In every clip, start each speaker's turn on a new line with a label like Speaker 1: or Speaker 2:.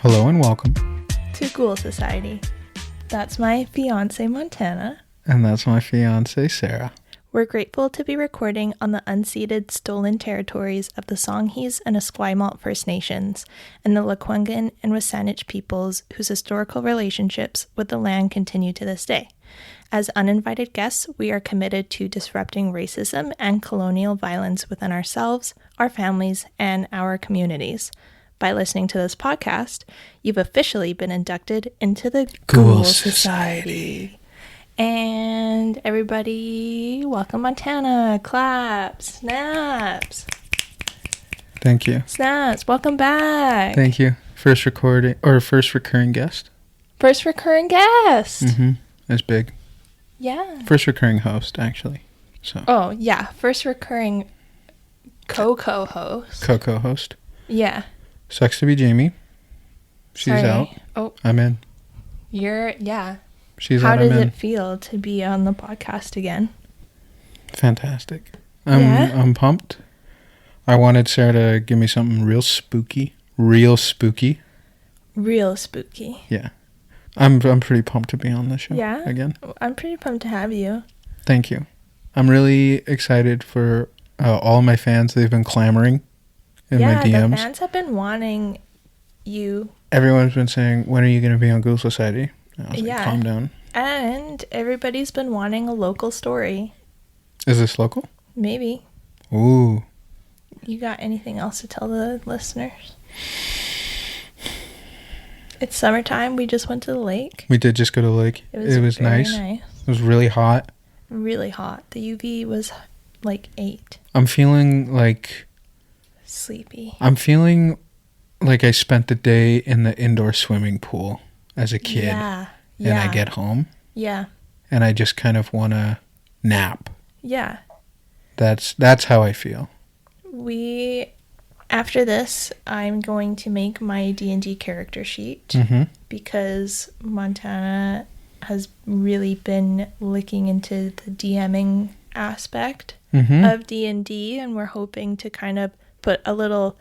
Speaker 1: Hello and welcome.
Speaker 2: To Ghoul Society. That's my fiance Montana.
Speaker 1: And that's my fiance Sara.
Speaker 2: We're grateful to be recording on the unceded stolen territories of the Songhees and Esquimalt First Nations and the Lekwungen and Wasanich peoples whose historical relationships with the land continue to this day. As uninvited guests, we are committed to disrupting racism and colonial violence within ourselves, our families, and our communities. By listening to this podcast, you've officially been inducted into the Ghoul Society. And everybody, welcome Montana. Claps, snaps.
Speaker 1: Thank you.
Speaker 2: Snaps, welcome back.
Speaker 1: Thank you. First recording, or first recurring guest.
Speaker 2: First recurring guest.
Speaker 1: Mm-hmm. That's big.
Speaker 2: Yeah.
Speaker 1: First recurring host, actually. So.
Speaker 2: Oh, yeah. First recurring co-host.
Speaker 1: Co-host.
Speaker 2: Yeah.
Speaker 1: Sucks to be Jamie. She's
Speaker 2: Sorry.
Speaker 1: out.
Speaker 2: Oh.
Speaker 1: I'm in.
Speaker 2: Yeah.
Speaker 1: She's
Speaker 2: How
Speaker 1: out, I'm
Speaker 2: does
Speaker 1: in.
Speaker 2: it feel to be on the podcast again?
Speaker 1: Fantastic.
Speaker 2: Yeah?
Speaker 1: I'm pumped. I wanted Sara to give me something real spooky. Real spooky.
Speaker 2: Real spooky.
Speaker 1: Yeah. I'm pretty pumped to be on the show again.
Speaker 2: I'm pretty pumped to have you.
Speaker 1: Thank you. I'm really excited for all my fans. They've been clamoring in my DMs.
Speaker 2: Yeah, the fans have been wanting you.
Speaker 1: Everyone's been saying, when are you going to be on Ghoul Society? I was like, calm down.
Speaker 2: And everybody's been wanting a local story.
Speaker 1: Is this local?
Speaker 2: Maybe.
Speaker 1: Ooh.
Speaker 2: You got anything else to tell the listeners? It's summertime. We just went to the lake.
Speaker 1: We did just go to the lake. It was nice. It was really hot.
Speaker 2: Really hot. The UV was like 8.
Speaker 1: I'm feeling like...
Speaker 2: sleepy.
Speaker 1: I'm feeling like I spent the day in the indoor swimming pool as a kid.
Speaker 2: Yeah.
Speaker 1: And I get home.
Speaker 2: Yeah.
Speaker 1: And I just kind of want to nap.
Speaker 2: Yeah.
Speaker 1: That's how I feel.
Speaker 2: After this, I'm going to make my D&D character sheet because Montana has really been looking into the DMing aspect of D&D, and we're hoping to kind of put a little,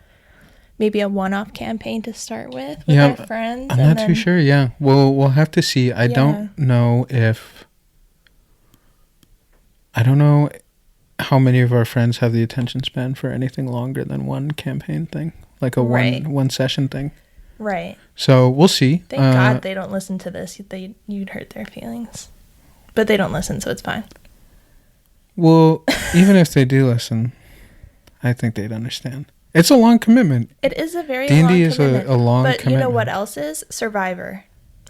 Speaker 2: maybe a one-off campaign to start with our friends.
Speaker 1: I'm not too sure. Yeah, we'll have to see. I don't know how many of our friends have the attention span for anything longer than one campaign thing, like a one session thing.
Speaker 2: Right.
Speaker 1: So we'll see.
Speaker 2: Thank God they don't listen to this. You'd hurt their feelings, but they don't listen, so it's fine.
Speaker 1: Well, even if they do listen, I think they'd understand. It's a long commitment.
Speaker 2: It is a very
Speaker 1: D&D
Speaker 2: long
Speaker 1: is
Speaker 2: commitment.
Speaker 1: a long
Speaker 2: but
Speaker 1: commitment.
Speaker 2: You know what else is? Survivor.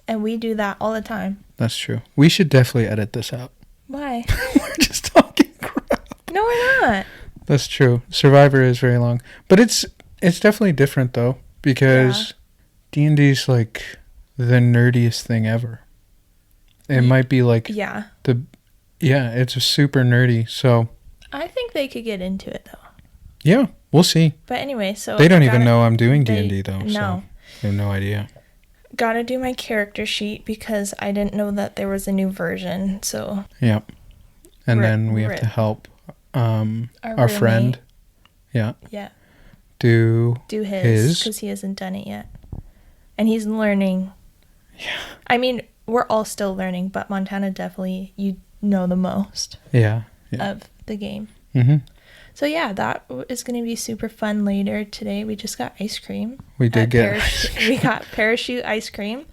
Speaker 2: And we do that all the time.
Speaker 1: That's true. We should definitely edit this out.
Speaker 2: Why?
Speaker 1: We're just talking crap.
Speaker 2: No, we're not. That's
Speaker 1: true. Survivor is very long. But it's definitely different, though, because D&D's like the nerdiest thing ever. It might be like... it's super nerdy, so...
Speaker 2: I think they could get into it, though.
Speaker 1: Yeah, we'll see.
Speaker 2: But anyway, so...
Speaker 1: They don't even know I'm doing D&D, though,
Speaker 2: no.
Speaker 1: So they have no idea.
Speaker 2: Gotta do my character sheet because I didn't know that there was a new version, so...
Speaker 1: Yep. And then we have to help our friend. Yeah. Do his
Speaker 2: because he hasn't done it yet. And he's learning.
Speaker 1: Yeah.
Speaker 2: I mean, we're all still learning, but Montana definitely, you know the most of the game.
Speaker 1: Mm-hmm.
Speaker 2: So yeah, that is going to be super fun later today. We just got ice cream.
Speaker 1: We did
Speaker 2: we got Parachute ice cream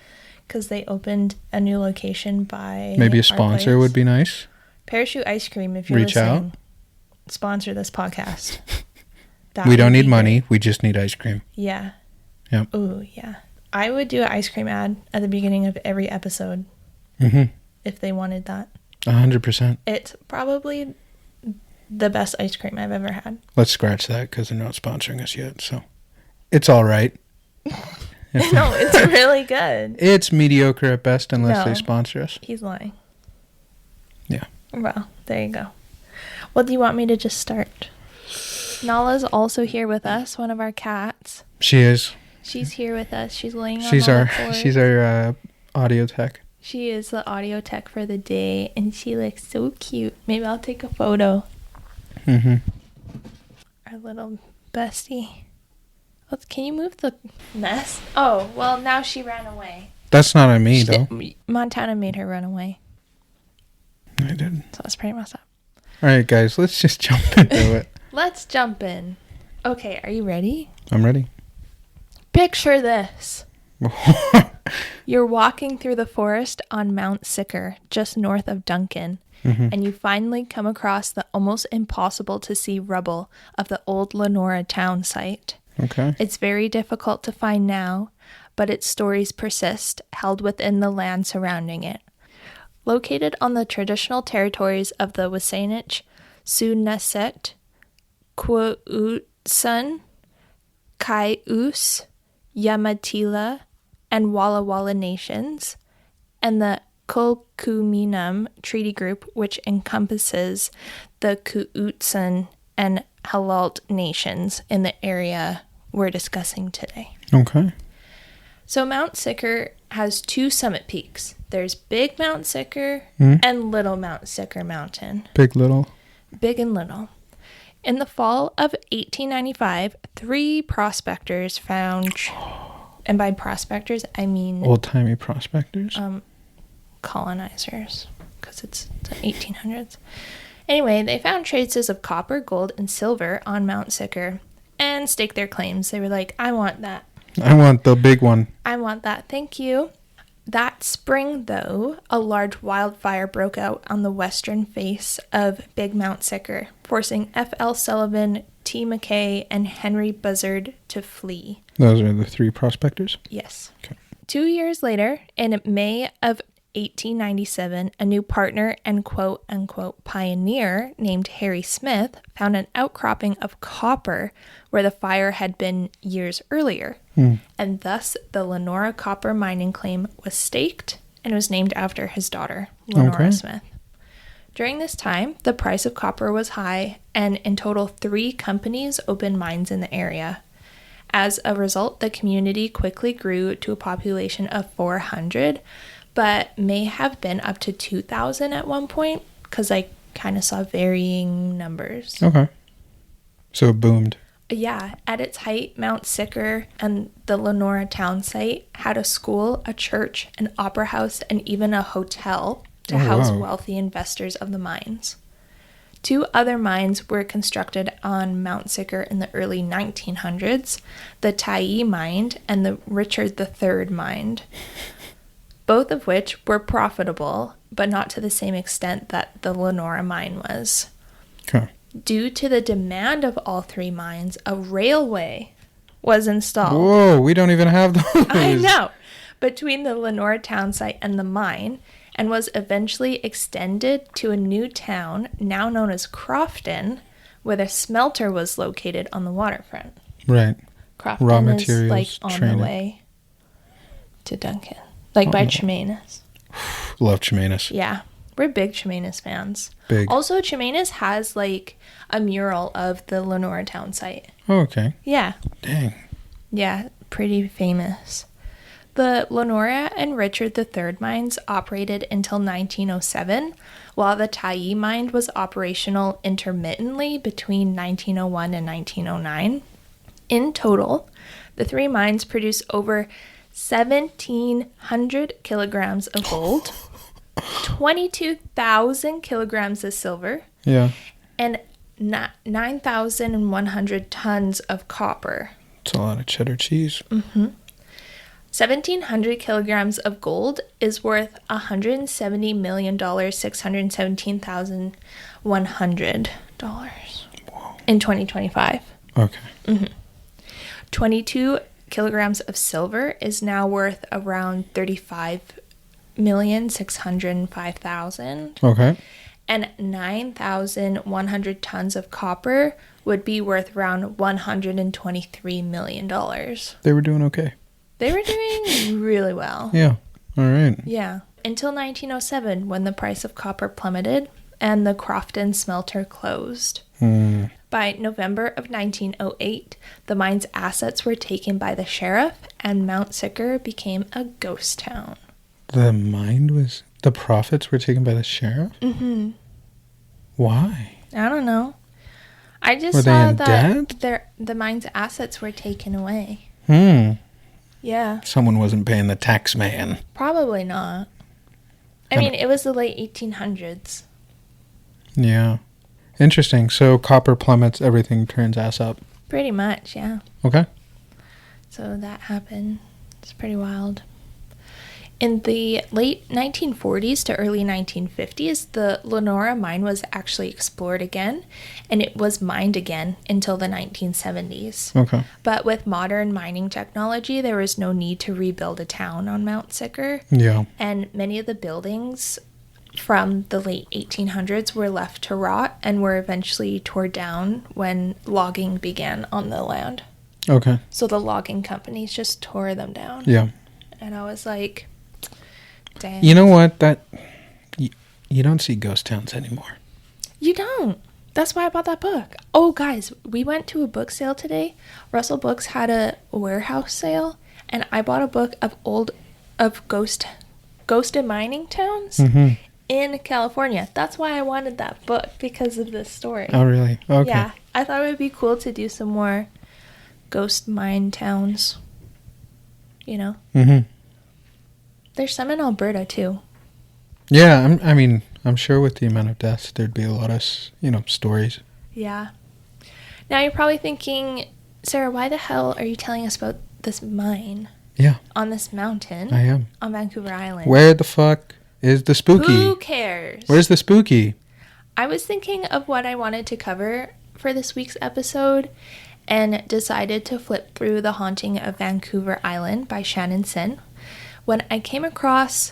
Speaker 2: because they opened a new location by
Speaker 1: maybe a sponsor would be nice.
Speaker 2: Parachute ice cream, if you're
Speaker 1: Reach
Speaker 2: listening,
Speaker 1: out.
Speaker 2: Sponsor this podcast.
Speaker 1: We don't need money. We just need ice cream.
Speaker 2: Yeah.
Speaker 1: Yep.
Speaker 2: Oh, yeah. I would do an ice cream ad at the beginning of every episode if they wanted that.
Speaker 1: 100%.
Speaker 2: It's probably the best ice cream I've ever had.
Speaker 1: Let's scratch that because they're not sponsoring us yet, so it's all right.
Speaker 2: No, it's really good.
Speaker 1: It's mediocre at best unless they sponsor us.
Speaker 2: He's lying.
Speaker 1: Yeah.
Speaker 2: Well, there you go. Well, do you want me to just start? Nala's also here with us, one of our cats.
Speaker 1: She is.
Speaker 2: She's here with us. She's laying on
Speaker 1: she's
Speaker 2: the floor.
Speaker 1: She's our audio tech.
Speaker 2: She is the audio tech for the day, and she looks so cute. Maybe I'll take a photo. Our little bestie. Can you move the mess? Oh, well, now she ran away.
Speaker 1: That's not on me, though.
Speaker 2: Montana made her run away.
Speaker 1: I didn't.
Speaker 2: So that's pretty messed up.
Speaker 1: All right, guys, let's just jump into it.
Speaker 2: Let's jump in. Okay, are you ready?
Speaker 1: I'm ready.
Speaker 2: Picture this. You're walking through the forest on Mount Sicker, just north of Duncan, and you finally come across the almost impossible to see rubble of the old Lenora town site.
Speaker 1: Okay.
Speaker 2: It's very difficult to find now, but its stories persist, held within the land surrounding it. Located on the traditional territories of the Wasanich, Sunaset, Kwuutsun, Cayuse, Yamatila, and Walla Walla nations, and the Kulkuminum Treaty Group, which encompasses the Kwuutsun and Halalt nations in the area we're discussing today.
Speaker 1: Okay.
Speaker 2: So Mount Sicker has two summit peaks. There's Big Mount Sicker and Little Mount Sicker Mountain.
Speaker 1: Big, little.
Speaker 2: Big and little. In the fall of 1895, 3 prospectors found, and by prospectors, I mean...
Speaker 1: old-timey prospectors?
Speaker 2: Colonizers, because it's the 1800s. Anyway, they found traces of copper, gold, and silver on Mount Sicker and staked their claims. They were like, I want that.
Speaker 1: I want the big one.
Speaker 2: I want that. Thank you. That spring, though, a large wildfire broke out on the western face of Big Mount Sicker, forcing F.L. Sullivan, T. McKay, and Henry Buzzard to flee.
Speaker 1: Those are the 3 prospectors?
Speaker 2: Yes.
Speaker 1: Okay.
Speaker 2: 2 years later, in May of 1897, a new partner and quote-unquote pioneer named Harry Smith found an outcropping of copper where the fire had been years earlier. And thus the Lenora copper mining claim was staked and was named after his daughter, Lenora Smith. During this time, the price of copper was high, and in total 3 companies opened mines in the area. As a result, the community quickly grew to a population of 400, but may have been up to 2,000 at one point, because I kind of saw varying numbers.
Speaker 1: Okay. So it boomed.
Speaker 2: Yeah, at its height, Mount Sicker and the Lenora town site had a school, a church, an opera house, and even a hotel to house wealthy investors of the mines. 2 other mines were constructed on Mount Sicker in the early 1900s, the Tyee mine and the Richard III mine, both of which were profitable, but not to the same extent that the Lenora mine was.
Speaker 1: Okay.
Speaker 2: Due to the demand of all 3 mines, a railway was installed.
Speaker 1: Whoa, we don't even have those.
Speaker 2: I know. Between the Lenora town site and the mine, and was eventually extended to a new town now known as Crofton, where the smelter was located on the waterfront.
Speaker 1: Right.
Speaker 2: Crofton
Speaker 1: Raw materials,
Speaker 2: is like on the way to Duncan. Like by Chemainus.
Speaker 1: Love Chemainus.
Speaker 2: Yeah. We're big Chemainus fans.
Speaker 1: Big.
Speaker 2: Also, Chemainus has like a mural of the Lenora town site.
Speaker 1: Oh, okay.
Speaker 2: Yeah.
Speaker 1: Dang.
Speaker 2: Yeah, pretty famous. The Lenora and Richard III mines operated until 1907, while the Tyee mine was operational intermittently between 1901 and 1909. In total, the 3 mines produced over 1,700 kilograms of gold, 22,000 kilograms of silver, and 9,100 tons of copper.
Speaker 1: It's a lot of cheddar cheese.
Speaker 2: 1,700 kilograms of gold is worth $170 million, $617,100 in 2025.
Speaker 1: Okay.
Speaker 2: 22 kilograms of silver is now worth around $35,605,000.
Speaker 1: Okay.
Speaker 2: And 9,100 tons of copper would be worth around $123 million.
Speaker 1: They were doing okay.
Speaker 2: They were doing really well.
Speaker 1: Yeah. All right.
Speaker 2: Yeah. Until 1907, when the price of copper plummeted and the Crofton smelter closed. By November of 1908, the mine's assets were taken by the sheriff, and Mount Sicker became a ghost town.
Speaker 1: The profits were taken by the sheriff?
Speaker 2: Mm-hmm.
Speaker 1: Why?
Speaker 2: I don't know. I just saw that the mine's assets were taken away. Yeah.
Speaker 1: Someone wasn't paying the tax man.
Speaker 2: Probably not. I mean, it was the late 1800s.
Speaker 1: Yeah. Interesting. So copper plummets, everything turns ass up.
Speaker 2: Pretty much, yeah.
Speaker 1: Okay.
Speaker 2: So that happened. It's pretty wild. In the late 1940s to early 1950s, the Lenora mine was actually explored again, and it was mined again until the 1970s.
Speaker 1: Okay.
Speaker 2: But with modern mining technology, there was no need to rebuild a town on Mount Sicker.
Speaker 1: Yeah.
Speaker 2: And many of the buildings from the late 1800s were left to rot and were eventually torn down when logging began on the land.
Speaker 1: Okay.
Speaker 2: So the logging companies just tore them down.
Speaker 1: Yeah.
Speaker 2: And I was like, damn.
Speaker 1: You know what? You don't see ghost towns anymore.
Speaker 2: You don't. That's why I bought that book. Oh, guys, we went to a book sale today. Russell Books had a warehouse sale, and I bought a book of ghosted mining towns in California. That's why I wanted that book, because of this story.
Speaker 1: Oh, really? Okay.
Speaker 2: Yeah. I thought it would be cool to do some more ghost mine towns. You know? Mm-hmm. There's some in Alberta, too.
Speaker 1: Yeah, I'm sure with the amount of deaths, there'd be a lot of, stories.
Speaker 2: Yeah. Now you're probably thinking, Sarah, why the hell are you telling us about this mine?
Speaker 1: Yeah.
Speaker 2: On this mountain?
Speaker 1: I am.
Speaker 2: On Vancouver Island.
Speaker 1: Where the fuck is the spooky?
Speaker 2: Who cares?
Speaker 1: Where's the spooky?
Speaker 2: I was thinking of what I wanted to cover for this week's episode and decided to flip through The Haunting of Vancouver Island by Shannon Sin when I came across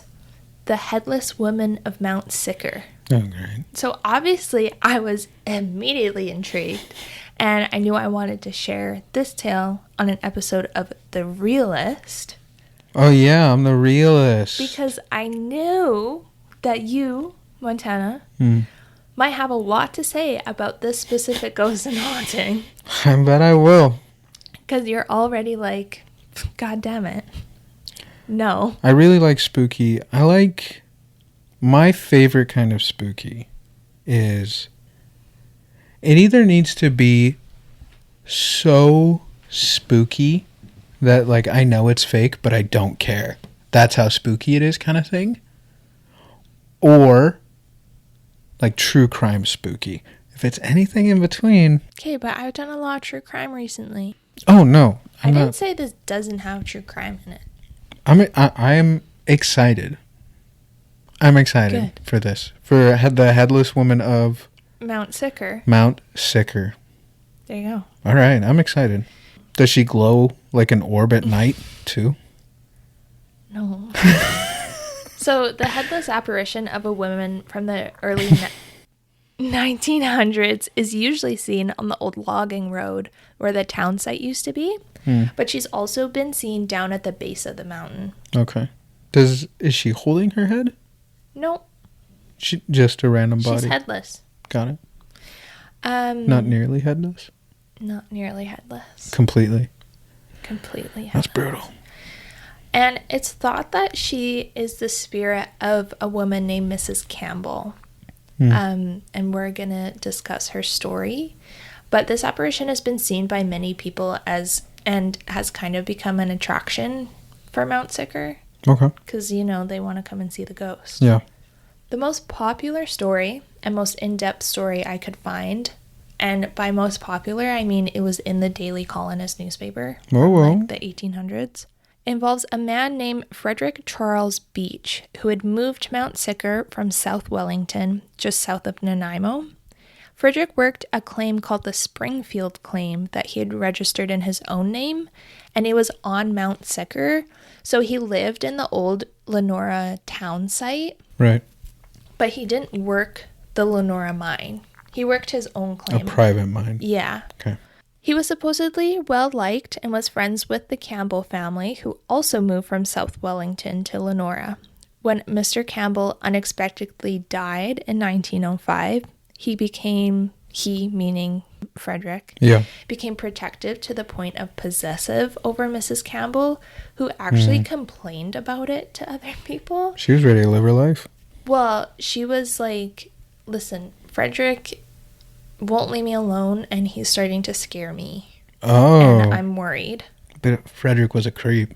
Speaker 2: The Headless Woman of Mount Sicker.
Speaker 1: Oh, great.
Speaker 2: So obviously I was immediately intrigued, and I knew I wanted to share this tale on an episode of The Realist.
Speaker 1: Oh yeah, I'm The Realist.
Speaker 2: Because I knew that you, Montana, might have a lot to say about this specific ghost and haunting.
Speaker 1: I bet I will.
Speaker 2: Because you're already like, God damn it. No.
Speaker 1: I really like spooky. My favorite kind of spooky is, it either needs to be so spooky that I know it's fake, but I don't care. That's how spooky it is, kind of thing. Or true crime spooky. If it's anything in between.
Speaker 2: Okay, but I've done a lot of true crime recently.
Speaker 1: Oh no.
Speaker 2: I didn't say this doesn't have true crime in it.
Speaker 1: I'm excited. I'm excited
Speaker 2: Good.
Speaker 1: for this. For the Headless Woman of
Speaker 2: Mount Sicker.
Speaker 1: Mount Sicker.
Speaker 2: There you go.
Speaker 1: All right, I'm excited. Does she glow like an orb at night too?
Speaker 2: No. So the headless apparition of a woman from the early 1900s is usually seen on the old logging road where the town site used to be. But she's also been seen down at the base of the mountain.
Speaker 1: Okay. Is she holding her head?
Speaker 2: No.
Speaker 1: She just a random body.
Speaker 2: She's headless.
Speaker 1: Got it. Not nearly headless?
Speaker 2: Not nearly headless.
Speaker 1: Completely
Speaker 2: Headless.
Speaker 1: That's brutal.
Speaker 2: And it's thought that she is the spirit of a woman named Mrs. Campbell. And we're going to discuss her story. But this apparition has been seen by many people and has kind of become an attraction for Mount Sicker.
Speaker 1: Okay.
Speaker 2: Because, they want to come and see the ghost.
Speaker 1: Yeah.
Speaker 2: The most popular story and most in-depth story I could find, and by most popular, I mean it was in the Daily Colonist newspaper from the 1800s, involves a man named Frederick Charles Beach, who had moved to Mount Sicker from South Wellington, just south of Nanaimo. Frederick worked a claim called the Springfield Claim that he had registered in his own name, and it was on Mount Sicker, so he lived in the old Lenora town site.
Speaker 1: Right.
Speaker 2: But he didn't work the Lenora mine. He worked his own claim.
Speaker 1: A private mine.
Speaker 2: Yeah.
Speaker 1: Okay.
Speaker 2: He was supposedly well-liked and was friends with the Campbell family, who also moved from South Wellington to Lenora. When Mr. Campbell unexpectedly died in 1905, he meaning Frederick, became protective to the point of possessive over Mrs. Campbell, who actually complained about it to other people.
Speaker 1: She was ready to live her life.
Speaker 2: Well, she was like, listen, Frederick won't leave me alone, and he's starting to scare me.
Speaker 1: Oh.
Speaker 2: And I'm worried.
Speaker 1: But Frederick was a creep.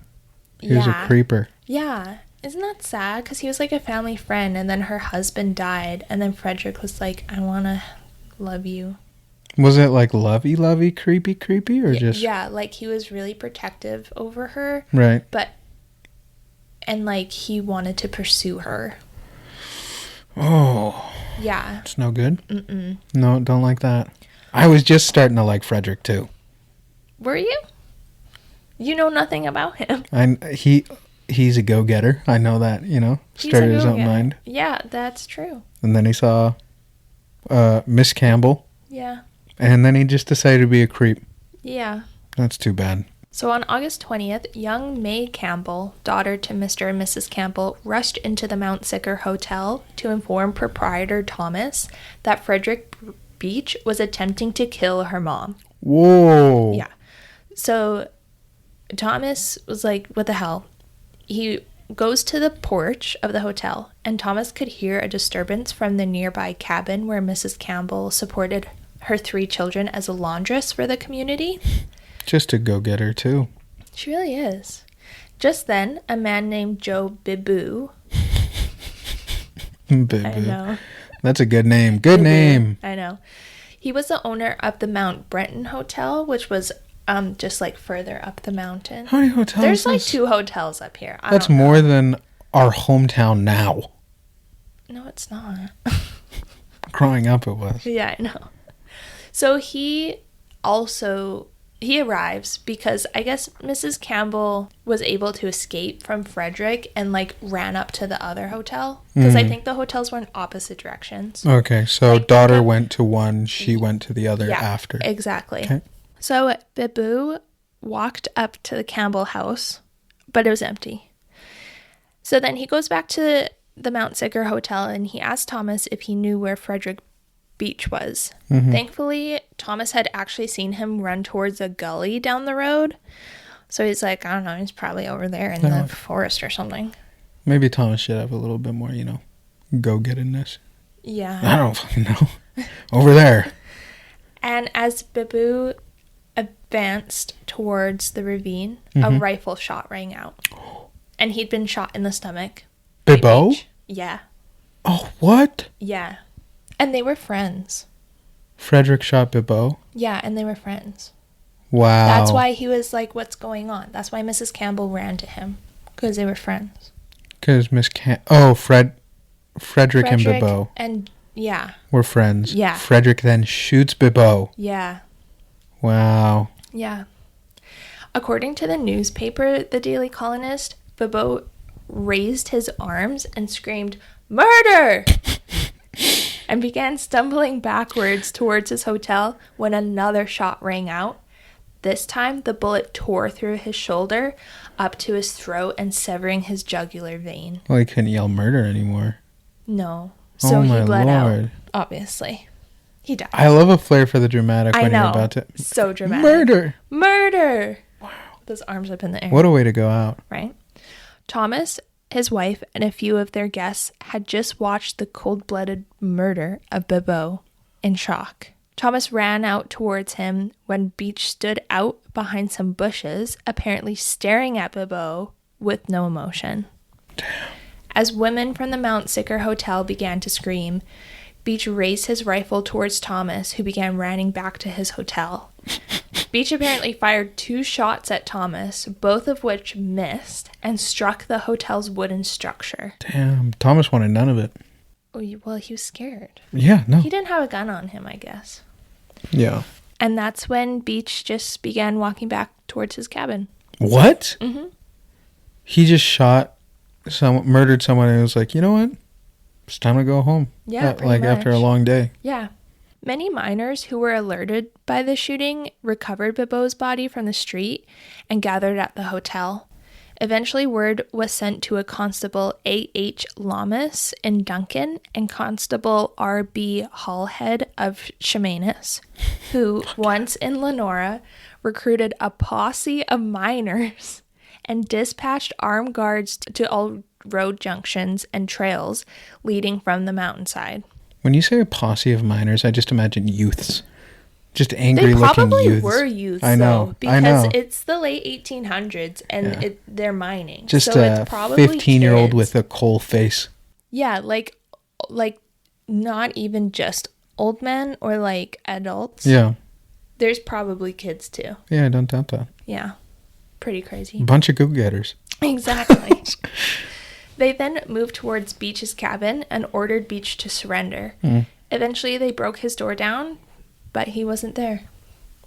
Speaker 1: He was a creeper.
Speaker 2: Yeah. Isn't that sad? Because he was like a family friend, and then her husband died, and then Frederick was like, I want to love you.
Speaker 1: Was it like lovey, creepy, or just...
Speaker 2: Yeah, like he was really protective over her.
Speaker 1: Right.
Speaker 2: And like he wanted to pursue her.
Speaker 1: Oh.
Speaker 2: Yeah.
Speaker 1: It's no good? Mm-mm. No, don't like that. I was just starting to like Frederick, too.
Speaker 2: Were you? You know nothing about him.
Speaker 1: He's a go-getter. I know that, Started his own mind.
Speaker 2: Yeah, that's true.
Speaker 1: And then he saw Miss Campbell.
Speaker 2: Yeah.
Speaker 1: And then he just decided to be a creep.
Speaker 2: Yeah.
Speaker 1: That's too bad.
Speaker 2: So on August 20th, young May Campbell, daughter to Mr. and Mrs. Campbell, rushed into the Mount Sicker Hotel to inform proprietor Thomas that Frederick Beach was attempting to kill her mom.
Speaker 1: Whoa.
Speaker 2: Yeah. So Thomas was like, what the hell? He goes to the porch of the hotel, and Thomas could hear a disturbance from the nearby cabin where Mrs. Campbell supported her 3 children as a laundress for the community.
Speaker 1: Just a go-getter, too.
Speaker 2: She really is. Just then, a man named Joe Biboo.
Speaker 1: Biboo.
Speaker 2: I know.
Speaker 1: That's a good name. Good name.
Speaker 2: I know. He was the owner of the Mount Brenton Hotel, which was just like further up the mountain.
Speaker 1: How many hotels?
Speaker 2: There's like 2 hotels up here.
Speaker 1: That's more than our hometown now.
Speaker 2: No, it's not.
Speaker 1: Growing up, it was.
Speaker 2: Yeah, I know. So he arrives because I guess Mrs. Campbell was able to escape from Frederick and like ran up to the other hotel because I think the hotels were in opposite directions.
Speaker 1: Okay, so like, daughter went to one, she went to the other after.
Speaker 2: Exactly.
Speaker 1: Okay.
Speaker 2: So Biboo walked up to the Campbell house, but it was empty. So then he goes back to the Mount Sicker Hotel and he asked Thomas if he knew where Frederick Beach was. Mm-hmm. Thankfully, Thomas had actually seen him run towards a gully down the road. So he's like, I don't know, he's probably over there in the forest or something.
Speaker 1: Maybe Thomas should have a little bit more, go-gettedness.
Speaker 2: Yeah.
Speaker 1: I don't fucking know. Over there.
Speaker 2: And as Biboo advanced towards the ravine, a rifle shot rang out. And he'd been shot in the stomach.
Speaker 1: Biboo?
Speaker 2: Yeah.
Speaker 1: Oh, what?
Speaker 2: Yeah. And they were friends.
Speaker 1: Frederick shot Biboo?
Speaker 2: Yeah, and they were friends.
Speaker 1: Wow.
Speaker 2: That's why he was like, what's going on? That's why Mrs. Campbell ran to him. Because they were friends.
Speaker 1: Because Frederick and Biboo.
Speaker 2: And, yeah.
Speaker 1: Were friends.
Speaker 2: Yeah.
Speaker 1: Frederick then shoots Biboo.
Speaker 2: Yeah.
Speaker 1: Wow.
Speaker 2: Yeah. According to the newspaper, the Daily Colonist, Biboo raised his arms and screamed, "Murder!" and began stumbling backwards towards his hotel when another shot rang out. This time, the bullet tore through his shoulder up to his throat and severing his jugular vein.
Speaker 1: Well, he couldn't yell murder anymore.
Speaker 2: No. So he bled out, obviously. He died.
Speaker 1: I love a flair for the dramatic when you're about to...
Speaker 2: So dramatic.
Speaker 1: Murder!
Speaker 2: Murder! Wow. Those arms up in the air.
Speaker 1: What a way to go out.
Speaker 2: Right? Thomas, his wife, and a few of their guests had just watched the cold-blooded murder of Biboo in shock. Thomas ran out towards him when Beach stood out behind some bushes, apparently staring at Biboo with no emotion.
Speaker 1: Damn.
Speaker 2: As women from the Mount Sicker Hotel began to scream, Beach raised his rifle towards Thomas, who began running back to his hotel. Beach apparently fired 2 shots at Thomas, both of which missed and struck the hotel's wooden structure.
Speaker 1: Damn, Thomas wanted none of it.
Speaker 2: Well, he was scared.
Speaker 1: Yeah, no.
Speaker 2: He didn't have a gun on him, I guess.
Speaker 1: Yeah.
Speaker 2: And that's when Beach just began walking back towards his cabin.
Speaker 1: What?
Speaker 2: Mm-hmm.
Speaker 1: He just murdered someone and was like, you know what? It's time to go home.
Speaker 2: Yeah,
Speaker 1: like much. After a long day.
Speaker 2: Yeah. Many miners who were alerted by the shooting recovered Biboo's body from the street and gathered at the hotel. Eventually, word was sent to a Constable A.H. Lamas in Duncan and Constable R.B. Hallhead of Chemainus, who, once in Lenora, recruited a posse of miners and dispatched armed guards to all road junctions and trails leading from the mountainside.
Speaker 1: When you say a posse of minors, I just imagine youths. Just angry looking youths. They probably
Speaker 2: were youths,
Speaker 1: I know.
Speaker 2: Though, because it's the late 1800s and they're mining.
Speaker 1: Just
Speaker 2: so
Speaker 1: a 15-year-old with a coal face.
Speaker 2: Yeah, like not even just old men or like adults.
Speaker 1: Yeah.
Speaker 2: There's probably kids too.
Speaker 1: Yeah, I don't doubt that.
Speaker 2: Yeah. Pretty crazy.
Speaker 1: A bunch of go-getters.
Speaker 2: Exactly. They then moved towards Beach's cabin and ordered Beach to surrender. Eventually, they broke his door down, but he wasn't there.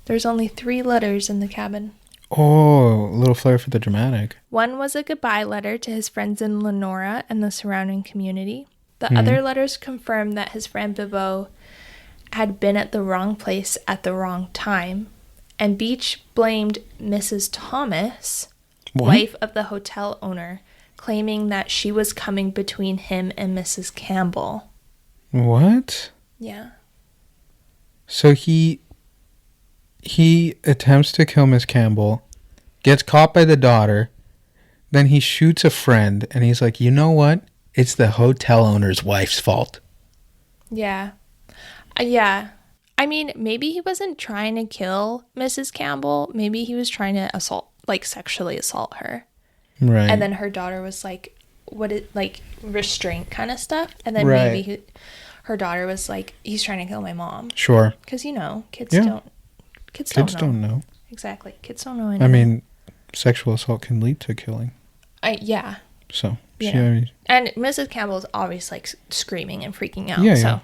Speaker 2: There's only 3 letters in the cabin.
Speaker 1: Oh, a little flair for the dramatic.
Speaker 2: One was a goodbye letter to his friends in Lenora and the surrounding community. The other letters confirmed that his friend Bibo had been at the wrong place at the wrong time, and Beach blamed Mrs. Thomas, wife of the hotel owner, claiming that she was coming between him and Mrs. Campbell.
Speaker 1: What?
Speaker 2: Yeah.
Speaker 1: So he attempts to kill Miss Campbell, gets caught by the daughter, then he shoots a friend, and he's like, you know what? It's the hotel owner's wife's fault.
Speaker 2: Yeah. Yeah. I mean, maybe he wasn't trying to kill Mrs. Campbell. Maybe he was trying to sexually assault her.
Speaker 1: Right.
Speaker 2: And then her daughter was like, restraint kind of stuff. And then maybe her daughter was like, he's trying to kill my mom.
Speaker 1: Sure.
Speaker 2: Because, kids don't know. Exactly. Kids don't know anything.
Speaker 1: I mean, sexual assault can lead to killing.
Speaker 2: Yeah.
Speaker 1: So,
Speaker 2: yeah. And Mrs. Campbell's always like screaming and freaking out.
Speaker 1: Yeah,
Speaker 2: so,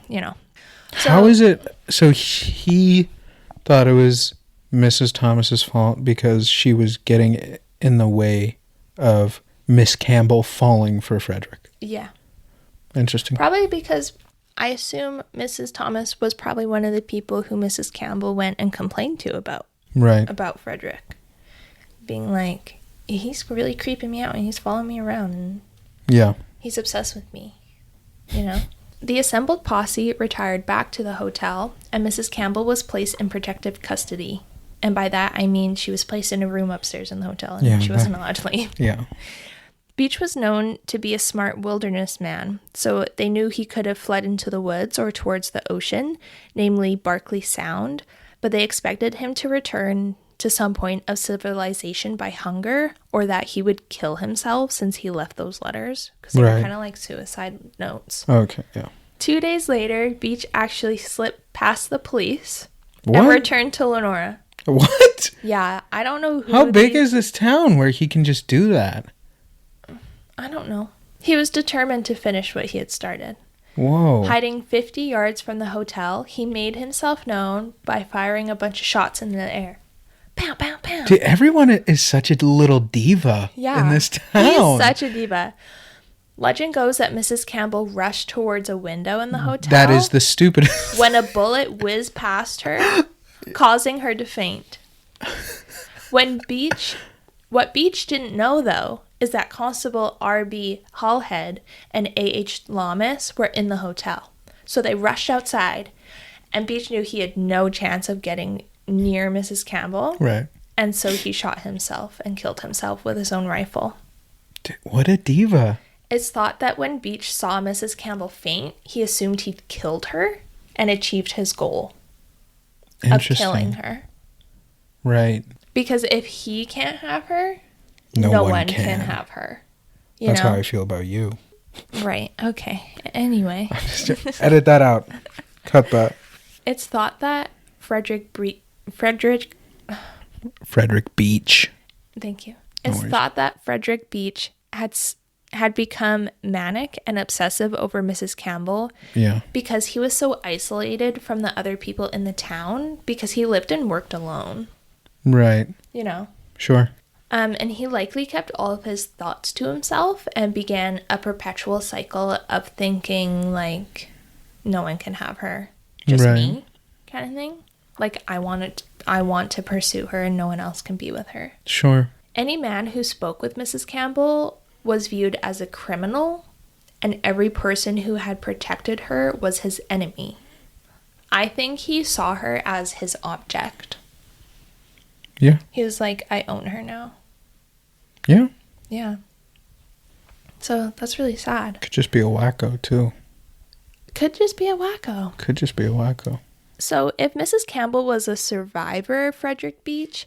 Speaker 2: So,
Speaker 1: how is it? So he thought it was Mrs. Thomas's fault because she was getting in the way of Miss Campbell falling for Frederick.
Speaker 2: Yeah.
Speaker 1: Interesting.
Speaker 2: Probably because I assume Mrs. Thomas was probably one of the people who Mrs. Campbell went and complained to about Frederick. Being like, he's really creeping me out and he's following me around and he's obsessed with me, The assembled posse retired back to the hotel, and Mrs. Campbell was placed in protective custody. And by that, I mean she was placed in a room upstairs in the hotel, and she wasn't allowed to leave.
Speaker 1: Yeah.
Speaker 2: Beach was known to be a smart wilderness man, so they knew he could have fled into the woods or towards the ocean, namely Barkley Sound, but they expected him to return to some point of civilization by hunger, or that he would kill himself since he left those letters, because they were kind of like suicide notes.
Speaker 1: Okay, yeah.
Speaker 2: 2 days later, Beach actually slipped past the police and returned to Lenora.
Speaker 1: What?
Speaker 2: Yeah, I don't know who.
Speaker 1: How big is this town where he can just do that?
Speaker 2: I don't know. He was determined to finish what he had started.
Speaker 1: Whoa.
Speaker 2: Hiding 50 yards from the hotel, he made himself known by firing a bunch of shots in the air. Pow, pow, pow.
Speaker 1: Dude, everyone is such a little diva in this town.
Speaker 2: He's such a diva. Legend goes that Mrs. Campbell rushed towards a window in the hotel.
Speaker 1: That is the stupidest.
Speaker 2: When a bullet whizzed past her, causing her to faint. What Beach didn't know, though, is that Constable R.B. Hallhead and A.H. Lamas were in the hotel. So they rushed outside, and Beach knew he had no chance of getting near Mrs. Campbell.
Speaker 1: Right.
Speaker 2: And so he shot himself and killed himself with his own rifle.
Speaker 1: Dude, what a diva.
Speaker 2: It's thought that when Beach saw Mrs. Campbell faint, he assumed he'd killed her and achieved his goal of killing her.
Speaker 1: Right.
Speaker 2: Because if he can't have her, no one can have her.
Speaker 1: That's how I feel about you.
Speaker 2: Right. Okay. Anyway.
Speaker 1: Edit that out. Cut that.
Speaker 2: It's thought that Frederick
Speaker 1: Beach.
Speaker 2: Thank you. It's thought that Frederick Beach had become manic and obsessive over Mrs. Campbell.
Speaker 1: Yeah.
Speaker 2: Because he was so isolated from the other people in the town because he lived and worked alone.
Speaker 1: Right.
Speaker 2: Sure. And he likely kept all of his thoughts to himself and began a perpetual cycle of thinking like, no one can have her, just me, kind of thing. Like, I want to pursue her and no one else can be with her.
Speaker 1: Sure.
Speaker 2: Any man who spoke with Mrs. Campbell was viewed as a criminal, and every person who had protected her was his enemy. I think he saw her as his object.
Speaker 1: Yeah.
Speaker 2: He was like, I own her now.
Speaker 1: Yeah.
Speaker 2: Yeah. So that's really sad.
Speaker 1: Could just be a wacko, too.
Speaker 2: Could just be a wacko. So if Mrs. Campbell was a survivor of Frederick Beach,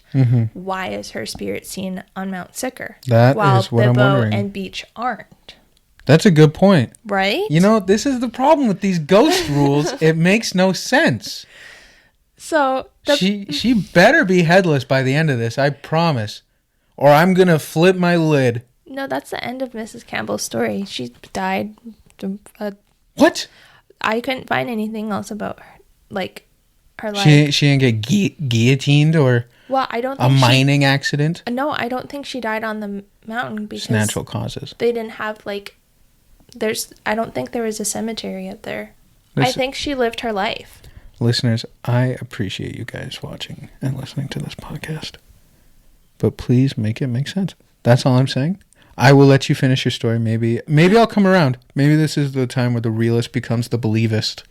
Speaker 2: why is her spirit seen on Mount Sicker?
Speaker 1: That is what I'm wondering.
Speaker 2: And Beach aren't.
Speaker 1: That's a good point.
Speaker 2: Right?
Speaker 1: You know, this is the problem with these ghost rules. It makes no sense.
Speaker 2: So
Speaker 1: she better be headless by the end of this, I promise. Or I'm going to flip my lid.
Speaker 2: No, that's the end of Mrs. Campbell's story. She died.
Speaker 1: What?
Speaker 2: I couldn't find anything else about her, like her life.
Speaker 1: She didn't get guillotined or
Speaker 2: I don't think
Speaker 1: a mining accident?
Speaker 2: No, I don't think she died on the mountain because
Speaker 1: it's natural causes.
Speaker 2: They didn't have I don't think there was a cemetery up there. I think she lived her life.
Speaker 1: Listeners, I appreciate you guys watching and listening to this podcast. But please make it make sense. That's all I'm saying. I will let you finish your story. Maybe I'll come around. Maybe this is the time where the realist becomes the believist.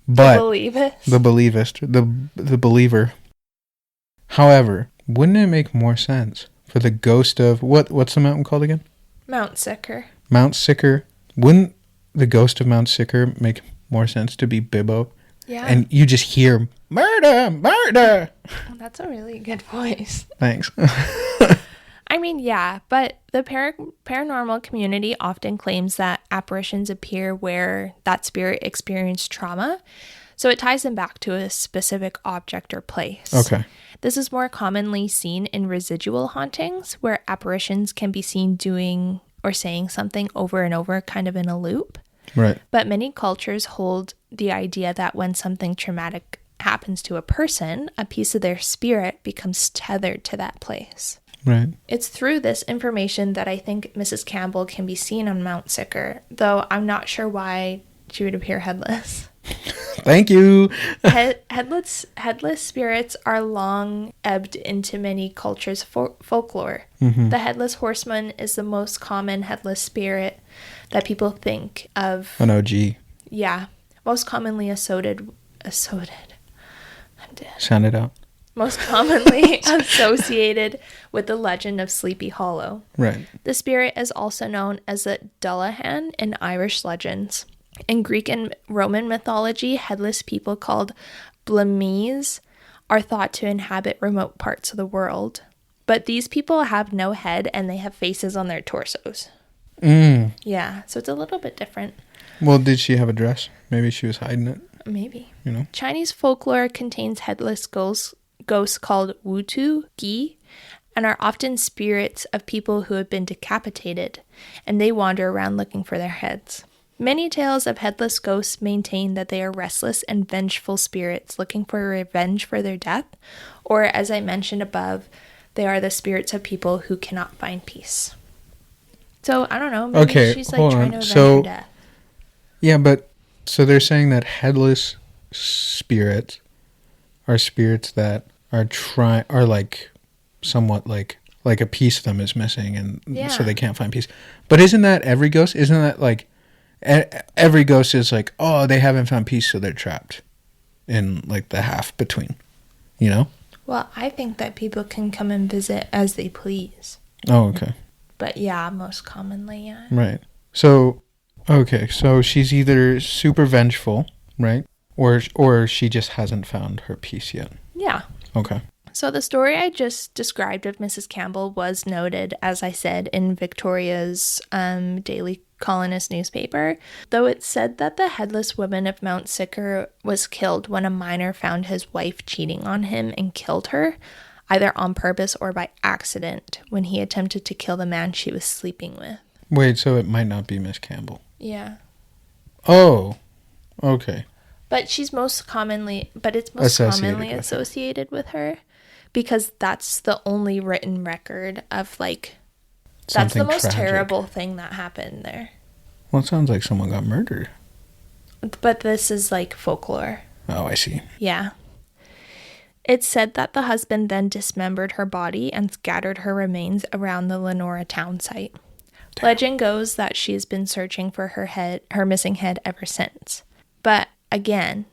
Speaker 1: But the believer. However, wouldn't it make more sense for the ghost of what's the mountain called again?
Speaker 2: Mount Sicker.
Speaker 1: Mount Sicker. Wouldn't the ghost of Mount Sicker make more sense to be Bibbo?
Speaker 2: Yeah.
Speaker 1: And you just hear murder, murder.
Speaker 2: That's a really good voice.
Speaker 1: Thanks.
Speaker 2: I mean, yeah, but the paranormal community often claims that apparitions appear where that spirit experienced trauma. So it ties them back to a specific object or place.
Speaker 1: Okay.
Speaker 2: This is more commonly seen in residual hauntings, where apparitions can be seen doing or saying something over and over, kind of in a loop.
Speaker 1: Right.
Speaker 2: But many cultures hold the idea that when something traumatic happens to a person, a piece of their spirit becomes tethered to that place.
Speaker 1: Right.
Speaker 2: It's through this information that I think Mrs. Campbell can be seen on Mount Sicker, though I'm not sure why she would appear headless.
Speaker 1: Thank you.
Speaker 2: Headless spirits are long ebbed into many cultures' folklore. The headless horseman is the most common headless spirit that people think of.
Speaker 1: An OG.
Speaker 2: Yeah. Most commonly I'm dead.
Speaker 1: Sound it out.
Speaker 2: Most commonly associated with the legend of Sleepy Hollow.
Speaker 1: Right.
Speaker 2: The spirit is also known as a Dullahan in Irish legends. In Greek and Roman mythology, headless people called Blemmyes are thought to inhabit remote parts of the world. But these people have no head and they have faces on their torsos. Yeah, so it's a little bit different.
Speaker 1: Well, did she have a dress? Maybe she was hiding it.
Speaker 2: Maybe.
Speaker 1: You know?
Speaker 2: Chinese folklore contains headless ghosts called wutu gi and are often spirits of people who have been decapitated, and they wander around looking for their heads. Many tales of headless ghosts maintain that they are restless and vengeful spirits looking for revenge for their death, or as I mentioned above, they are the spirits of people who cannot find peace. So, I don't know, maybe she's trying to avenge her death.
Speaker 1: Yeah, but so they're saying that headless spirits are spirits that are somewhat like a piece of them is missing, and so they can't find peace. But isn't that every ghost? Isn't that like every ghost is like, oh, they haven't found peace, so they're trapped in like the half between, you know?
Speaker 2: Well, I think that people can come and visit as they please.
Speaker 1: Oh, okay.
Speaker 2: But yeah, most commonly, yeah.
Speaker 1: Right. So, okay, so she's either super vengeful, right? Or she just hasn't found her peace yet.
Speaker 2: Yeah.
Speaker 1: Okay.
Speaker 2: So the story I just described of Mrs. Campbell was noted, as I said, in Victoria's Daily Colonist newspaper, though it said that the headless woman of Mount Sicker was killed when a miner found his wife cheating on him and killed her, either on purpose or by accident, when he attempted to kill the man she was sleeping with.
Speaker 1: Wait, so it might not be Miss Campbell.
Speaker 2: Yeah.
Speaker 1: Oh, okay.
Speaker 2: But it's most commonly associated with her, because that's the only written record of that's the most terrible thing that happened there.
Speaker 1: Well, it sounds like someone got murdered.
Speaker 2: But this is folklore.
Speaker 1: Oh, I see.
Speaker 2: Yeah. It's said that the husband then dismembered her body and scattered her remains around the Lenora town site. Damn. Legend goes that she has been searching for her missing head ever since. But again,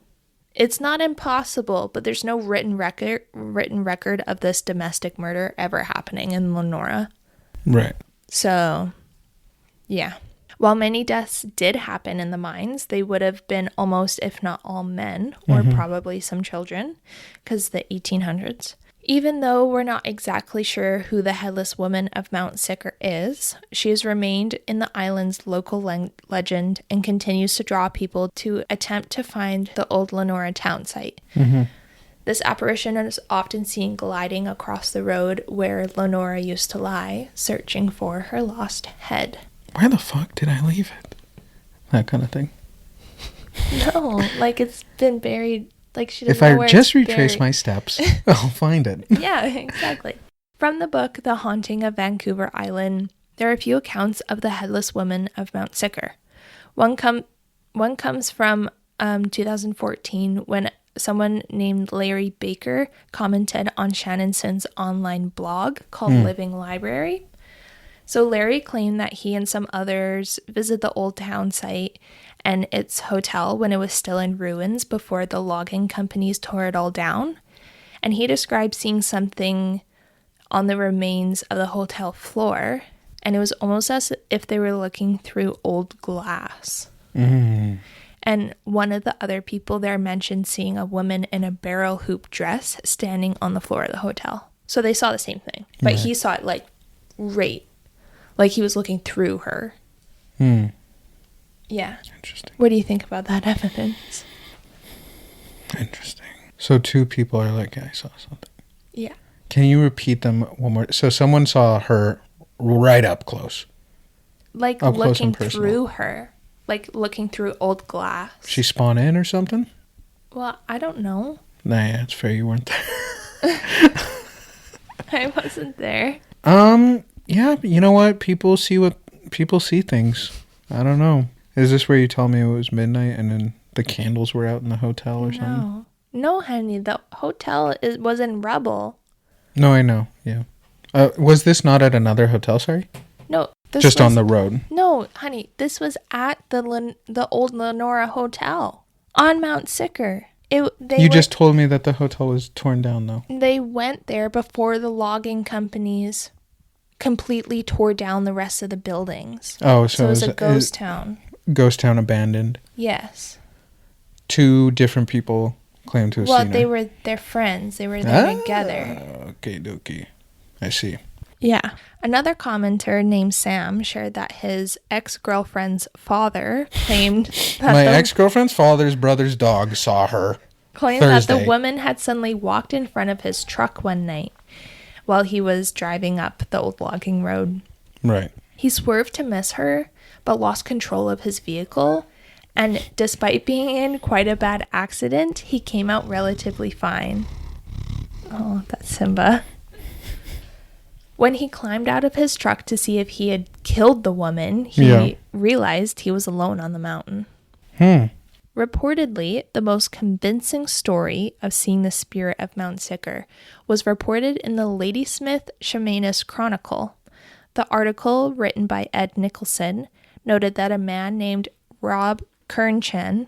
Speaker 2: it's not impossible, but there's no written record of this domestic murder ever happening in Lenora.
Speaker 1: Right.
Speaker 2: So, yeah. While many deaths did happen in the mines, they would have been almost, if not all, men, or probably some children, because the 1800s. Even though we're not exactly sure who the headless woman of Mount Sicker is, she has remained in the island's local legend and continues to draw people to attempt to find the old Lenora town site. This apparition is often seen gliding across the road where Lenora used to lie, searching for her lost head.
Speaker 1: Where the fuck did I leave it? That kind of thing.
Speaker 2: No, like it's been buried. Like she doesn't
Speaker 1: If
Speaker 2: know
Speaker 1: I
Speaker 2: where
Speaker 1: just
Speaker 2: it's
Speaker 1: retrace
Speaker 2: buried.
Speaker 1: my steps, I'll find it.
Speaker 2: Yeah, exactly. From the book The Haunting of Vancouver Island, there are a few accounts of the headless woman of Mount Sicker. One comes from 2014 when someone named Larry Baker commented on Shannonson's online blog called Living Library. So Larry claimed that he and some others visited the old town site and its hotel when it was still in ruins before the logging companies tore it all down. And he described seeing something on the remains of the hotel floor, and it was almost as if they were looking through old glass. And one of the other people there mentioned seeing a woman in a barrel hoop dress standing on the floor of the hotel. So they saw the same thing, but he saw it like he was looking through her. Yeah.
Speaker 1: Interesting.
Speaker 2: What do you think about that evidence?
Speaker 1: Interesting. So two people are like, I saw something.
Speaker 2: Yeah.
Speaker 1: Can you repeat them one more? So someone saw her right up close.
Speaker 2: Like
Speaker 1: up
Speaker 2: looking through her. Like looking through old glass.
Speaker 1: She spawned in or something?
Speaker 2: Well, I don't know.
Speaker 1: Nah, yeah, it's fair you weren't there.
Speaker 2: I wasn't there.
Speaker 1: Yeah, but you know what? People see things. I don't know. Is this where you tell me it was midnight and then the candles were out in the hotel or something?
Speaker 2: No, honey. The hotel was in rubble.
Speaker 1: No, I know. Yeah. Was this not at another hotel, sorry?
Speaker 2: No.
Speaker 1: Just on the road?
Speaker 2: No, honey. This was at the old Lenora Hotel on Mount Sicker.
Speaker 1: Just told me that the hotel was torn down, though.
Speaker 2: They went there before the logging companies completely tore down the rest of the buildings.
Speaker 1: Oh, so
Speaker 2: it was a ghost town.
Speaker 1: Ghost town abandoned.
Speaker 2: Yes.
Speaker 1: Two different people claimed to have seen her.
Speaker 2: They're friends. They were there together.
Speaker 1: Okay, dokie. I see.
Speaker 2: Yeah. Another commenter named Sam shared that his ex-girlfriend's father claimed that
Speaker 1: my ex-girlfriend's father's brother's dog saw her
Speaker 2: claimed
Speaker 1: Thursday.
Speaker 2: That the woman had suddenly walked in front of his truck one night while he was driving up the old logging road.
Speaker 1: Right.
Speaker 2: He swerved to miss her, but lost control of his vehicle. And despite being in quite a bad accident, he came out relatively fine. Oh, that's Simba. When he climbed out of his truck to see if he had killed the woman, he realized he was alone on the mountain. Reportedly, the most convincing story of seeing the spirit of Mount Sicker was reported in the Ladysmith Shamanist Chronicle. The article, written by Ed Nicholson, noted that a man named Rob Kernchen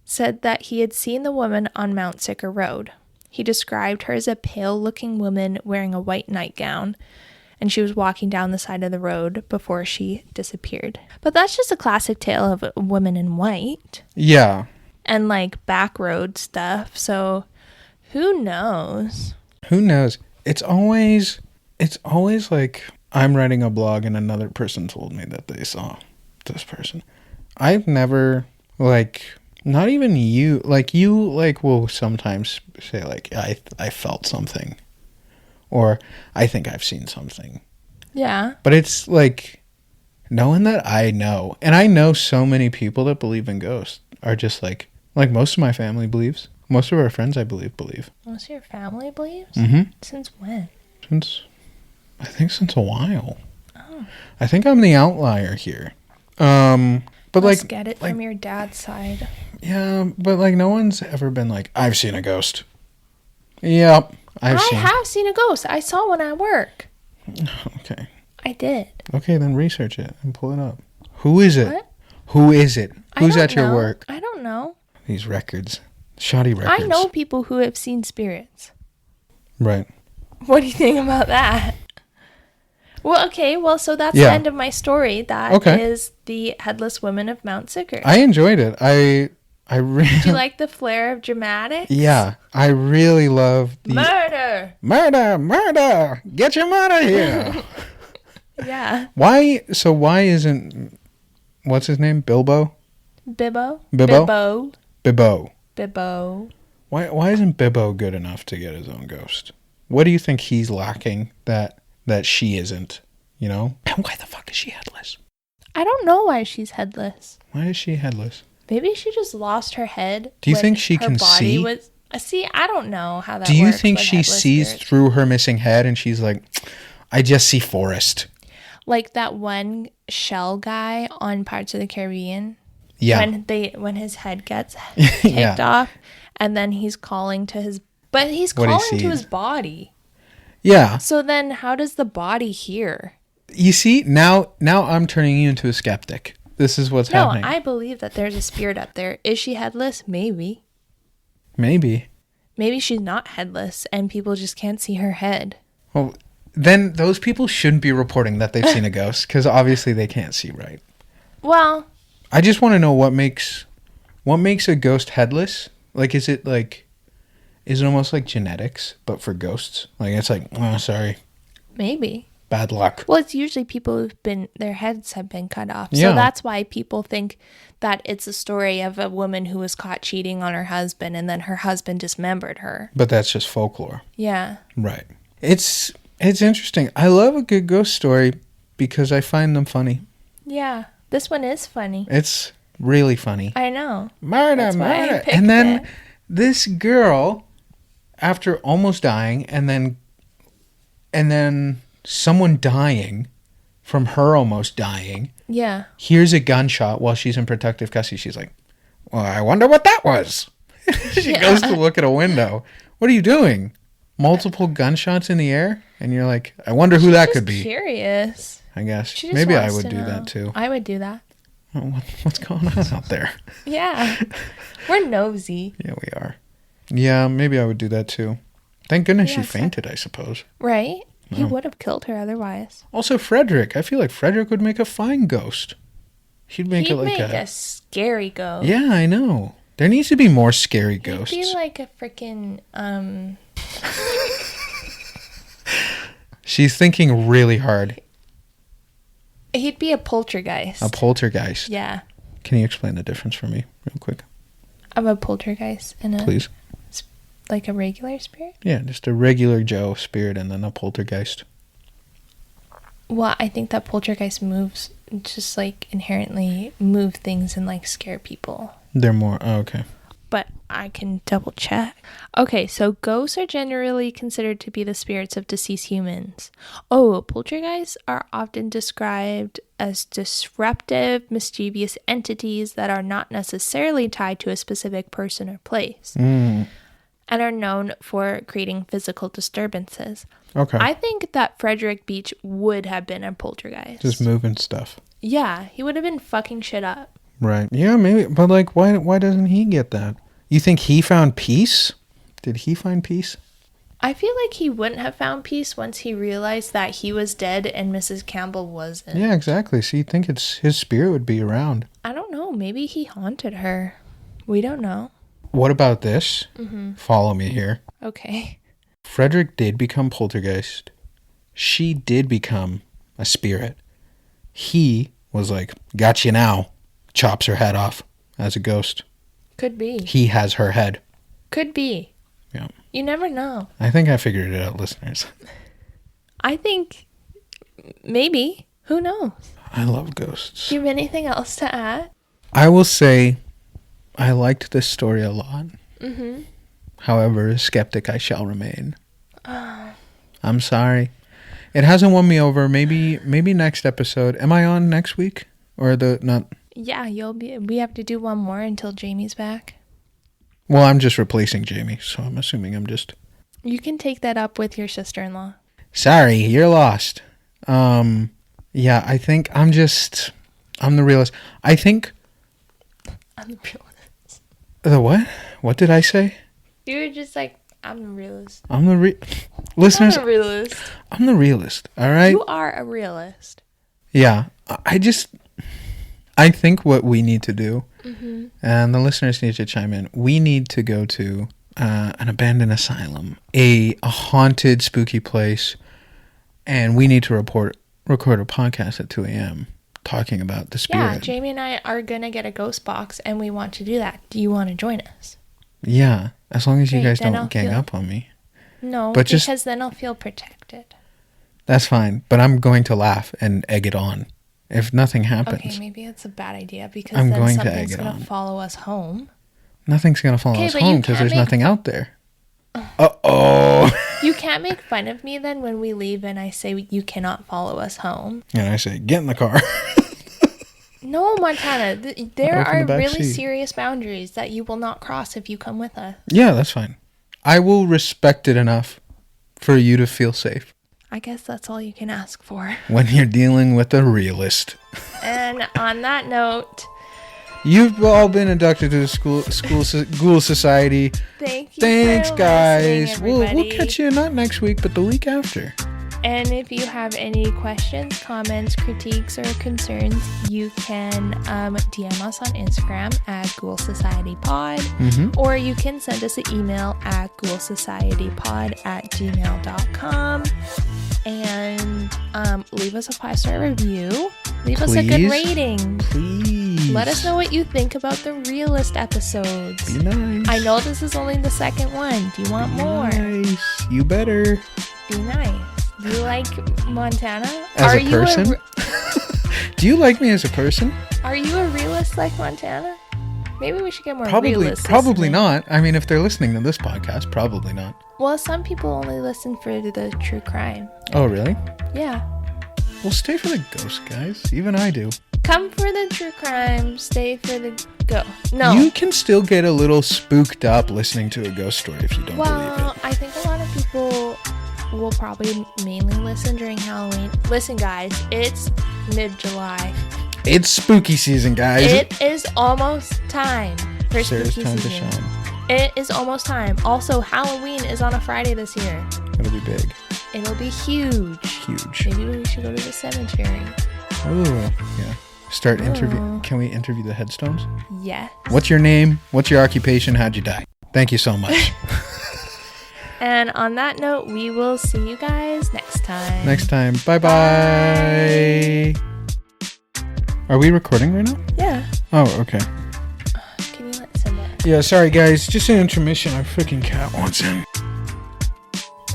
Speaker 2: said that he had seen the woman on Mount Sicker Road. He described her as a pale-looking woman wearing a white nightgown, and she was walking down the side of the road before she disappeared. But that's just a classic tale of a woman in white.
Speaker 1: Yeah.
Speaker 2: And like back road stuff, so who knows?
Speaker 1: Who knows? It's always like I'm writing a blog and another person told me that they saw this person. I've never, not even you will sometimes say I felt something or I think I've seen something.
Speaker 2: Yeah.
Speaker 1: But it's like knowing that I know, and I know so many people that believe in ghosts are just like most of my family believes. Most of our friends, I believe.
Speaker 2: Most of your family believes?
Speaker 1: Mm-hmm.
Speaker 2: Since when?
Speaker 1: I think since a while.
Speaker 2: Oh.
Speaker 1: I think I'm the outlier here. But
Speaker 2: Let's get it from your dad's side.
Speaker 1: Yeah, but no one's ever been like, I've seen a ghost. Yep, I have
Speaker 2: seen a ghost. I saw one at work.
Speaker 1: Okay.
Speaker 2: I did.
Speaker 1: Okay, then research it and pull it up. Who is it?
Speaker 2: What?
Speaker 1: Who is it? Who's at your work?
Speaker 2: I don't know.
Speaker 1: These records. Shoddy records.
Speaker 2: I know people who have seen spirits.
Speaker 1: Right.
Speaker 2: What do you think about that? Well, okay. Well, so that's the end of my story. That is the Headless Women of Mount Sicker.
Speaker 1: I enjoyed it. I really...
Speaker 2: Do you like the flair of dramatics?
Speaker 1: Yeah. I really love the...
Speaker 2: Murder!
Speaker 1: Murder! Murder! Get your murder here!
Speaker 2: Yeah.
Speaker 1: Why isn't... What's his name? Bilbo?
Speaker 2: Bibbo?
Speaker 1: Bibbo? Bibbo.
Speaker 2: Bibbo.
Speaker 1: Why isn't Bibbo good enough to get his own ghost? What do you think he's lacking that she isn't? You know? And why the fuck is she headless?
Speaker 2: I don't know why she's headless.
Speaker 1: Why is she headless?
Speaker 2: Maybe she just lost her head.
Speaker 1: Do you think she can see?
Speaker 2: See, I don't know how that works.
Speaker 1: Do you think she sees through her missing head and she's like, I just see forest?
Speaker 2: Like that one shell guy on Pirates of the Caribbean.
Speaker 1: Yeah.
Speaker 2: When his head gets kicked off, and then he's calling to his, but he's calling to his body.
Speaker 1: Yeah.
Speaker 2: So then, how does the body hear?
Speaker 1: You see, now I'm turning you into a skeptic. This is what's happening.
Speaker 2: No, I believe that there's a spirit up there. Is she headless? Maybe.
Speaker 1: Maybe
Speaker 2: she's not headless, and people just can't see her head.
Speaker 1: Well, then those people shouldn't be reporting that they've seen a ghost, because obviously they can't see right.
Speaker 2: Well,
Speaker 1: I just want to know what makes a ghost headless. Like, is it almost like genetics, but for ghosts? Like, it's like, oh, sorry.
Speaker 2: Maybe.
Speaker 1: Bad luck.
Speaker 2: Well, it's usually people their heads have been cut off.
Speaker 1: Yeah.
Speaker 2: So that's why people think that it's a story of a woman who was caught cheating on her husband and then her husband dismembered her.
Speaker 1: But that's just folklore.
Speaker 2: Yeah.
Speaker 1: Right. It's interesting. I love a good ghost story because I find them funny.
Speaker 2: Yeah. This one is funny.
Speaker 1: It's really funny.
Speaker 2: I know.
Speaker 1: Murder. And then this girl, after almost dying, and then someone dying from her almost dying.
Speaker 2: Yeah.
Speaker 1: Hears a gunshot while she's in protective custody. She's like, well, I wonder what that was. She goes to look at a window. What are you doing? Multiple gunshots in the air? And you're like, I wonder who that could be.
Speaker 2: Curious.
Speaker 1: I guess. Maybe I would do that too.
Speaker 2: I would do that.
Speaker 1: Oh, what's going on out there?
Speaker 2: Yeah. We're nosy.
Speaker 1: Yeah, we are. Yeah, maybe I would do that too. Thank goodness she fainted, I suppose.
Speaker 2: Right? He would have killed her otherwise.
Speaker 1: Also, Frederick. I feel like Frederick would make a fine ghost. He'd make
Speaker 2: a scary ghost.
Speaker 1: Yeah, I know. There needs to be more scary ghosts.
Speaker 2: He'd be like a freaking,
Speaker 1: She's thinking really hard.
Speaker 2: He'd be a poltergeist.
Speaker 1: A poltergeist?
Speaker 2: Yeah.
Speaker 1: Can you explain the difference for me real quick?
Speaker 2: Of a poltergeist and
Speaker 1: Please.
Speaker 2: Like a regular spirit?
Speaker 1: Yeah, just a regular Joe spirit and then a poltergeist.
Speaker 2: Well, I think that poltergeist moves, just like inherently move things and like scare people.
Speaker 1: They're more, okay.
Speaker 2: But I can double check. Okay, so ghosts are generally considered to be the spirits of deceased humans. Oh, poltergeists are often described as disruptive, mischievous entities that are not necessarily tied to a specific person or place. And are known for creating physical disturbances.
Speaker 1: Okay.
Speaker 2: I think that Frederick Beach would have been a poltergeist.
Speaker 1: Just moving stuff.
Speaker 2: Yeah, he would have been fucking shit up.
Speaker 1: Right. Yeah, maybe. But like, why doesn't he get that? You think he found peace? Did he find peace?
Speaker 2: I feel like he wouldn't have found peace once he realized that he was dead and Mrs. Campbell wasn't.
Speaker 1: Yeah, exactly. So you think his spirit would be around.
Speaker 2: I don't know. Maybe he haunted her. We don't know.
Speaker 1: What about this? Follow me here.
Speaker 2: Okay.
Speaker 1: Frederick did become poltergeist. She did become a spirit. He was like, got you now. Chops her head off as a ghost.
Speaker 2: Could be.
Speaker 1: He has her head.
Speaker 2: Could be.
Speaker 1: Yeah.
Speaker 2: You never know.
Speaker 1: I think I figured it out, listeners.
Speaker 2: I think maybe. Who knows? I
Speaker 1: love ghosts.
Speaker 2: Do you have anything else to add?
Speaker 1: I will say I liked this story a lot. However, a skeptic I shall remain. I'm sorry. It hasn't won me over. Maybe next episode. Am I on next week? Or not?
Speaker 2: Yeah, you'll be. We have to do one more until Jamie's back.
Speaker 1: Well, I'm just replacing Jamie, so I'm assuming I'm just...
Speaker 2: You can take that up with your sister-in-law.
Speaker 1: Sorry, you're lost. Yeah, I think I'm the realist. I think...
Speaker 2: I'm the realist.
Speaker 1: The what? What did I say?
Speaker 2: You were just like, I'm the realist.
Speaker 1: Listeners,
Speaker 2: I'm a realist.
Speaker 1: I'm the realist, all right?
Speaker 2: You are a realist.
Speaker 1: Yeah. I think what we need to do, and the listeners need to chime in, we need to go to an abandoned asylum, a haunted, spooky place, and we need to record a podcast at 2 a.m. talking about the spirit.
Speaker 2: Yeah, Jamie and I are going to get a ghost box, and we want to do that. Do you want to join us?
Speaker 1: Yeah, as long as you guys don't gang up on me.
Speaker 2: No, but because then I'll feel protected.
Speaker 1: That's fine, but I'm going to laugh and egg it on. If nothing happens.
Speaker 2: Okay, maybe it's a bad idea because then something's going to follow us home.
Speaker 1: Nothing's going to follow us home because there's nothing out there. Uh-oh.
Speaker 2: You can't make fun of me then when we leave and I say you cannot follow us home.
Speaker 1: And I say, get in the car.
Speaker 2: No, Montana. There are really serious boundaries that you will not cross if you come with us.
Speaker 1: Yeah, that's fine. I will respect it enough for you to feel safe.
Speaker 2: I guess that's all you can ask for.
Speaker 1: When you're dealing with a realist.
Speaker 2: And on that note...
Speaker 1: You've all been inducted to the Ghoul Society. Thanks, guys. We'll catch you not next week, but the week after.
Speaker 2: And if you have any questions, comments, critiques, or concerns, you can DM us on Instagram at Ghoul Society Pod, or you can send us an email at ghoulsocietypod@gmail.com, and leave us a 5-star review. Leave us a good rating.
Speaker 1: Please.
Speaker 2: Let us know what you think about the Realist episodes.
Speaker 1: Be nice.
Speaker 2: I know this is only the second one. Do you want more?
Speaker 1: Nice. You better.
Speaker 2: Be nice. Do you like Montana?
Speaker 1: As a person? Do you like me as a person?
Speaker 2: Are you a realist like Montana? Maybe we should get more realists.
Speaker 1: Probably not. I mean, if they're listening to this podcast, probably not.
Speaker 2: Well, some people only listen for the true crime.
Speaker 1: Oh, really?
Speaker 2: Yeah.
Speaker 1: Well, stay for the ghost, guys. Even I do.
Speaker 2: Come for the true crime. Stay for the ghost. No.
Speaker 1: You can still get a little spooked up listening to a ghost story if you don't believe it.
Speaker 2: Well, I think a lot of people will probably mainly listen during Halloween. Listen, guys, it's mid-July.
Speaker 1: It's spooky season, guys.
Speaker 2: It is almost time for
Speaker 1: Sarah's
Speaker 2: spooky
Speaker 1: time
Speaker 2: season.
Speaker 1: to shine.
Speaker 2: It is almost time. Also, Halloween is on a Friday this year.
Speaker 1: It'll be big.
Speaker 2: It'll be huge.
Speaker 1: Huge.
Speaker 2: Maybe we should go to the cemetery.
Speaker 1: Oh, yeah. Start interview. Can we interview the headstones?
Speaker 2: Yes.
Speaker 1: What's your name? What's your occupation? How'd you die? Thank you so much.
Speaker 2: And on that note, we will see you guys next time.
Speaker 1: Bye-bye. Are we recording right now?
Speaker 2: Yeah.
Speaker 1: Oh, okay.
Speaker 2: Can you let send that?
Speaker 1: Yeah, sorry guys. Just an intermission. Our freaking cat wants in.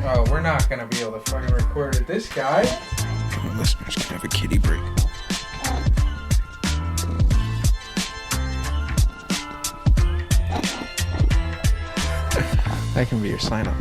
Speaker 1: Oh, we're not going to be able to fucking record it. This guy. Come on, listeners can have a kitty break. That can be your sign-off.